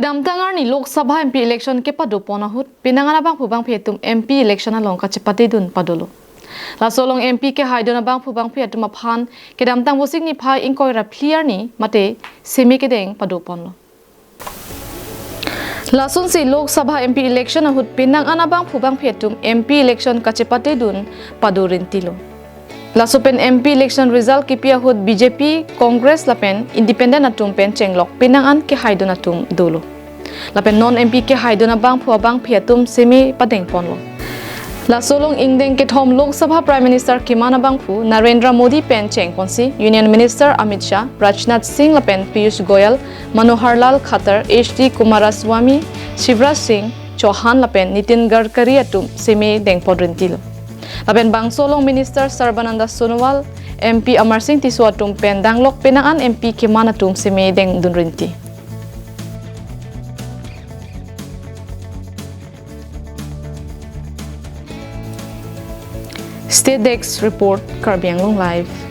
Kedam tangar ni Lok Sabha MP Election ke padu ponahut pinangan abangphu atum MP Election along kachepate dun padolo. La solong MP ke haidon abangphu atum aphan kedam tang bosing ni phai inkoi ra clear ni mate seme kedeng padu ponlo. Lasun si Lok Sabha MP Election ahut pinangan abangphu atum MP Election kachepate dun padu rintilo. Lasupen MP Election result kipia hut BJP Congress lapen Independent atum pen chenglok pinangan ke haidon atum dolo. Lapen non MP ke haidon abangphi atum seme padeng ponlo. Lasolong ingdeng ke thom Lok Sabha Prime Minister Kiman abangphu Narendra Modi pen cheng ponsi Union Minister Amit Shah Rajnath Singh lapen Piyush Goyal Manohar Lal Khattar HD Kumaraswamy Shivraj Singh Chauhan lapen Nitin Gadkari atum seme deng podrintilo. Lapen Bangsolong Minister Sarbananda Sonowal, MP Amar Singh Tisu atum pen danglok pinangan MP Kiman atum seme deng dunrinti. State Desk Report Karbianglong Live.